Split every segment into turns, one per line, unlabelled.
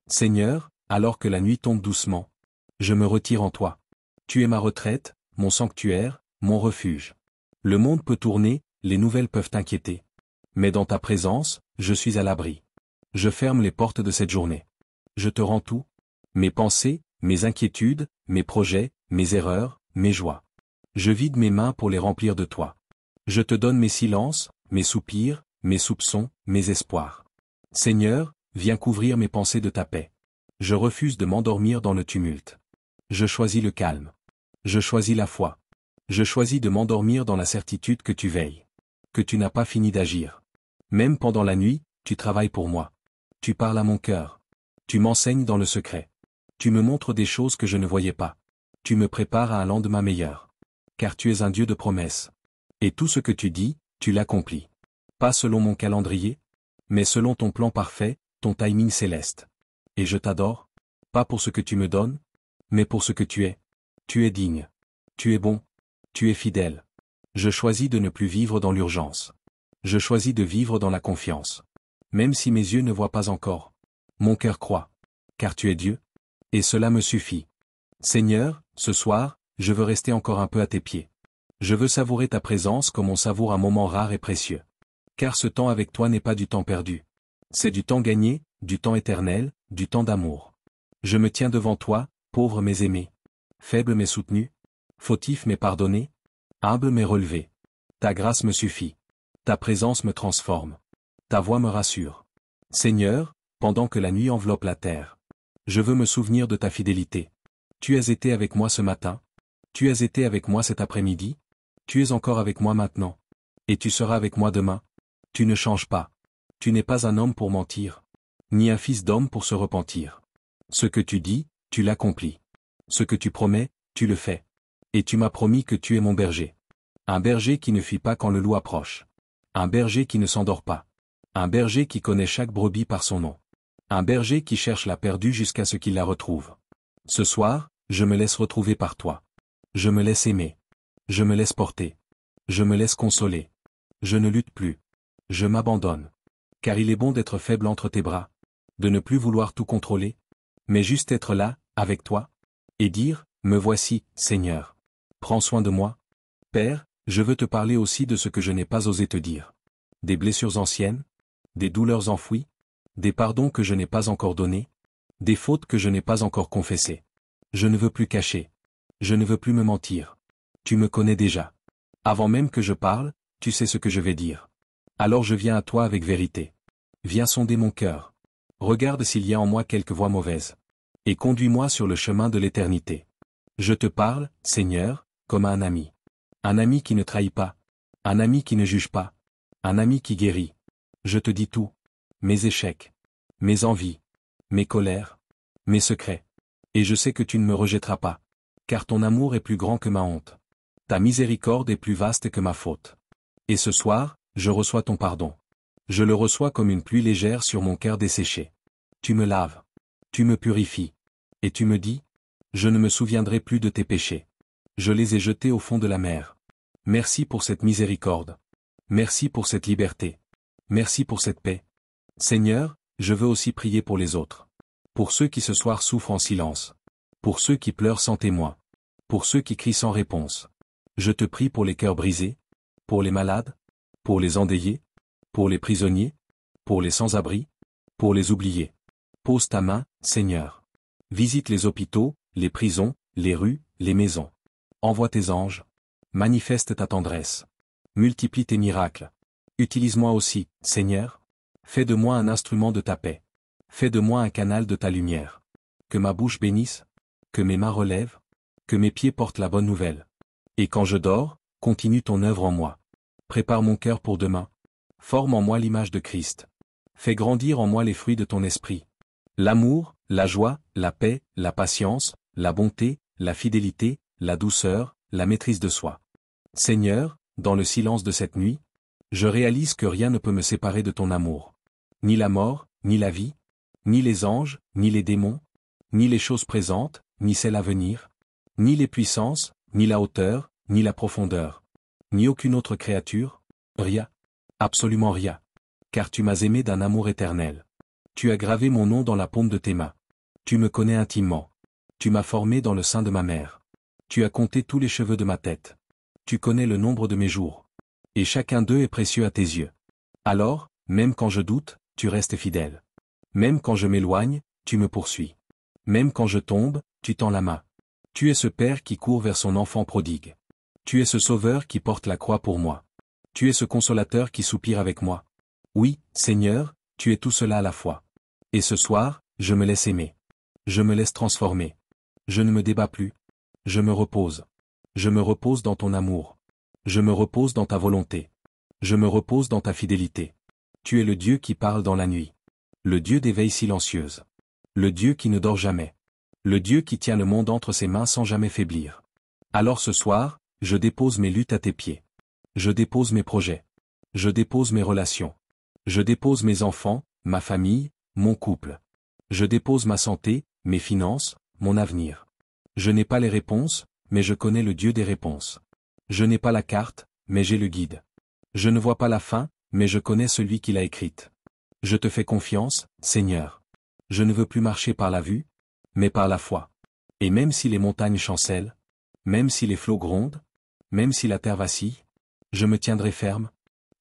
Seigneur, alors que la nuit tombe doucement, je me retire en toi. Tu es ma retraite, mon sanctuaire, mon refuge. Le monde peut tourner, les nouvelles peuvent t'inquiéter. Mais dans ta présence, je suis à l'abri. Je ferme les portes de cette journée. Je te rends tout. Mes pensées, mes inquiétudes, mes projets, mes erreurs, mes joies. Je vide mes mains pour les remplir de toi. Je te donne mes silences, mes soupirs, mes soupçons, mes espoirs. Seigneur, viens couvrir mes pensées de ta paix. Je refuse de m'endormir dans le tumulte. Je choisis le calme. Je choisis la foi. Je choisis de m'endormir dans la certitude que tu veilles. Que tu n'as pas fini d'agir. Même pendant la nuit, tu travailles pour moi. Tu parles à mon cœur. Tu m'enseignes dans le secret. Tu me montres des choses que je ne voyais pas. Tu me prépares à un lendemain meilleur. Car tu es un Dieu de promesses. Et tout ce que tu dis, tu l'accomplis. Pas selon mon calendrier, mais selon ton plan parfait, ton timing céleste. Et je t'adore, pas pour ce que tu me donnes, mais pour ce que tu es. Tu es digne. Tu es bon. Tu es fidèle. Je choisis de ne plus vivre dans l'urgence. Je choisis de vivre dans la confiance. Même si mes yeux ne voient pas encore. Mon cœur croit. Car tu es Dieu. Et cela me suffit. Seigneur, ce soir, je veux rester encore un peu à tes pieds. Je veux savourer ta présence comme on savoure un moment rare et précieux. Car ce temps avec toi n'est pas du temps perdu. C'est du temps gagné, du temps éternel, du temps d'amour. Je me tiens devant toi, pauvre mais aimé. Faible mais soutenu. Fautif mais pardonné. Humble mais relevé. Ta grâce me suffit. Ta présence me transforme. Ta voix me rassure. Seigneur, pendant que la nuit enveloppe la terre, je veux me souvenir de ta fidélité. Tu as été avec moi ce matin. Tu as été avec moi cet après-midi. Tu es encore avec moi maintenant. Et tu seras avec moi demain. Tu ne changes pas. Tu n'es pas un homme pour mentir. Ni un fils d'homme pour se repentir. Ce que tu dis, tu l'accomplis. Ce que tu promets, tu le fais. Et tu m'as promis que tu es mon berger. Un berger qui ne fuit pas quand le loup approche. Un berger qui ne s'endort pas. Un berger qui connaît chaque brebis par son nom. Un berger qui cherche la perdue jusqu'à ce qu'il la retrouve. Ce soir, je me laisse retrouver par toi. Je me laisse aimer. Je me laisse porter. Je me laisse consoler. Je ne lutte plus. Je m'abandonne. Car il est bon d'être faible entre tes bras. De ne plus vouloir tout contrôler. Mais juste être là, avec toi. Et dire, me voici, Seigneur. Prends soin de moi. Père, je veux te parler aussi de ce que je n'ai pas osé te dire. Des blessures anciennes. Des douleurs enfouies. Des pardons que je n'ai pas encore donnés. Des fautes que je n'ai pas encore confessées. Je ne veux plus cacher. Je ne veux plus me mentir. Tu me connais déjà. Avant même que je parle, tu sais ce que je vais dire. Alors je viens à toi avec vérité. Viens sonder mon cœur. Regarde s'il y a en moi quelque voie mauvaise. Et conduis-moi sur le chemin de l'éternité. Je te parle, Seigneur, comme à un ami. Un ami qui ne trahit pas. Un ami qui ne juge pas. Un ami qui guérit. Je te dis tout. Mes échecs. Mes envies. Mes colères. Mes secrets. Et je sais que tu ne me rejetteras pas. Car ton amour est plus grand que ma honte. Ta miséricorde est plus vaste que ma faute. Et ce soir, je reçois ton pardon. Je le reçois comme une pluie légère sur mon cœur desséché. Tu me laves. Tu me purifies. Et tu me dis, je ne me souviendrai plus de tes péchés. Je les ai jetés au fond de la mer. Merci pour cette miséricorde. Merci pour cette liberté. Merci pour cette paix. Seigneur, je veux aussi prier pour les autres. Pour ceux qui ce soir souffrent en silence. Pour ceux qui pleurent sans témoin. Pour ceux qui crient sans réponse. Je te prie pour les cœurs brisés. Pour les malades. Pour les endeuillés. Pour les prisonniers. Pour les sans-abri. Pour les oubliés. Pose ta main, Seigneur. Visite les hôpitaux, les prisons, les rues, les maisons. Envoie tes anges. Manifeste ta tendresse. Multiplie tes miracles. Utilise-moi aussi, Seigneur. Fais de moi un instrument de ta paix. Fais de moi un canal de ta lumière. Que ma bouche bénisse. Que mes mains relèvent. Que mes pieds portent la bonne nouvelle. Et quand je dors, continue ton œuvre en moi. Prépare mon cœur pour demain. Forme en moi l'image de Christ. Fais grandir en moi les fruits de ton esprit. L'amour, la joie, la paix, la patience, la bonté, la fidélité, la douceur, la maîtrise de soi. Seigneur, dans le silence de cette nuit, je réalise que rien ne peut me séparer de ton amour. Ni la mort, ni la vie, ni les anges, ni les démons, ni les choses présentes, ni celles à venir, ni les puissances, ni la hauteur, ni la profondeur, ni aucune autre créature, rien, absolument rien, car tu m'as aimé d'un amour éternel. Tu as gravé mon nom dans la paume de tes mains. Tu me connais intimement. Tu m'as formé dans le sein de ma mère. Tu as compté tous les cheveux de ma tête. Tu connais le nombre de mes jours. Et chacun d'eux est précieux à tes yeux. Alors, même quand je doute, tu restes fidèle. Même quand je m'éloigne, tu me poursuis. Même quand je tombe, tu tends la main. Tu es ce père qui court vers son enfant prodigue. Tu es ce sauveur qui porte la croix pour moi. Tu es ce consolateur qui soupire avec moi. Oui, Seigneur, tu es tout cela à la fois. Et ce soir, je me laisse aimer. Je me laisse transformer. Je ne me débats plus. Je me repose. Je me repose dans ton amour. Je me repose dans ta volonté. Je me repose dans ta fidélité. Tu es le Dieu qui parle dans la nuit. Le Dieu des veilles silencieuses. Le Dieu qui ne dort jamais. Le Dieu qui tient le monde entre ses mains sans jamais faiblir. Alors ce soir, je dépose mes luttes à tes pieds. Je dépose mes projets. Je dépose mes relations. Je dépose mes enfants, ma famille, mon couple. Je dépose ma santé, mes finances, mon avenir. Je n'ai pas les réponses, mais je connais le Dieu des réponses. Je n'ai pas la carte, mais j'ai le guide. Je ne vois pas la fin, mais je connais celui qui l'a écrite. Je te fais confiance, Seigneur. Je ne veux plus marcher par la vue, mais par la foi. Et même si les montagnes chancellent, même si les flots grondent, même si la terre vacille, je me tiendrai ferme,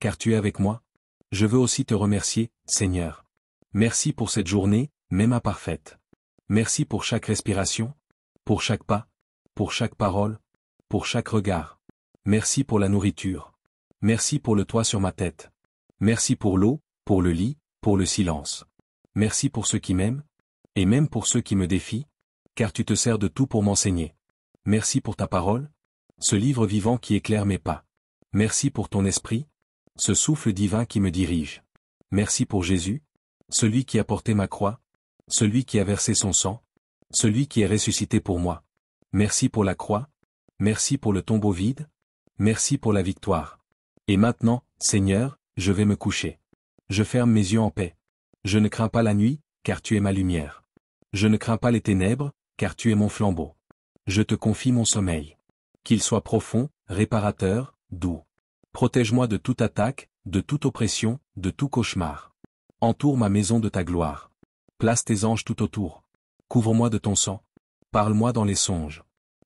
car tu es avec moi. Je veux aussi te remercier, Seigneur. Merci pour cette journée, même imparfaite. Merci pour chaque respiration, pour chaque pas, pour chaque parole, pour chaque regard. Merci pour la nourriture. Merci pour le toit sur ma tête. Merci pour l'eau, pour le lit, pour le silence. Merci pour ceux qui m'aiment, et même pour ceux qui me défient, car tu te sers de tout pour m'enseigner. Merci pour ta parole, ce livre vivant qui éclaire mes pas. Merci pour ton esprit, ce souffle divin qui me dirige. Merci pour Jésus, celui qui a porté ma croix, celui qui a versé son sang, celui qui est ressuscité pour moi. Merci pour la croix, merci pour le tombeau vide, merci pour la victoire. Et maintenant, Seigneur, je vais me coucher. Je ferme mes yeux en paix. Je ne crains pas la nuit, car tu es ma lumière. Je ne crains pas les ténèbres, car tu es mon flambeau. Je te confie mon sommeil. Qu'il soit profond, réparateur, doux. Protège-moi de toute attaque, de toute oppression, de tout cauchemar. Entoure ma maison de ta gloire. Place tes anges tout autour. Couvre-moi de ton sang. Parle-moi dans les songes.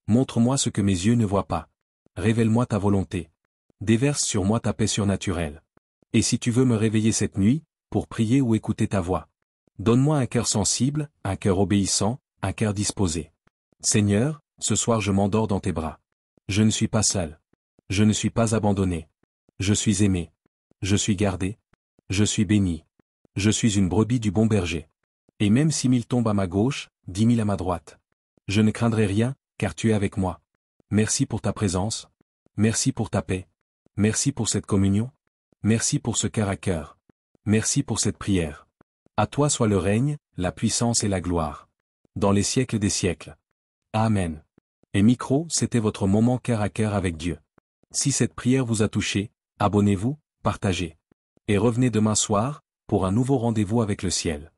Montre-moi ce que mes yeux ne voient pas. Révèle-moi ta volonté. Déverse sur moi ta paix surnaturelle. Et si tu veux me réveiller cette nuit, pour prier ou écouter ta voix, donne-moi un cœur sensible, un cœur obéissant, un cœur disposé. Seigneur, ce soir je m'endors dans tes bras. Je ne suis pas seul. Je ne suis pas abandonné. Je suis aimé. Je suis gardé. Je suis béni. Je suis une brebis du bon berger. Et même si 1000 tombent à ma gauche, 10 000 à ma droite, je ne craindrai rien, car tu es avec moi. Merci pour ta présence. Merci pour ta paix. Merci pour cette communion. Merci pour ce cœur à cœur. Merci pour cette prière. À toi soit le règne, la puissance et la gloire. Dans les siècles des siècles. Amen. Et micro, c'était votre moment cœur à cœur avec Dieu. Si cette prière vous a touché, abonnez-vous, partagez. Et revenez demain soir, pour un nouveau rendez-vous avec le ciel.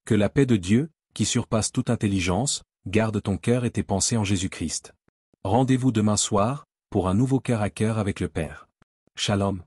Que la paix de Dieu, qui surpasse toute intelligence, garde ton cœur et tes pensées en Jésus-Christ. Rendez-vous demain soir, pour un nouveau cœur à cœur avec le Père. Shalom.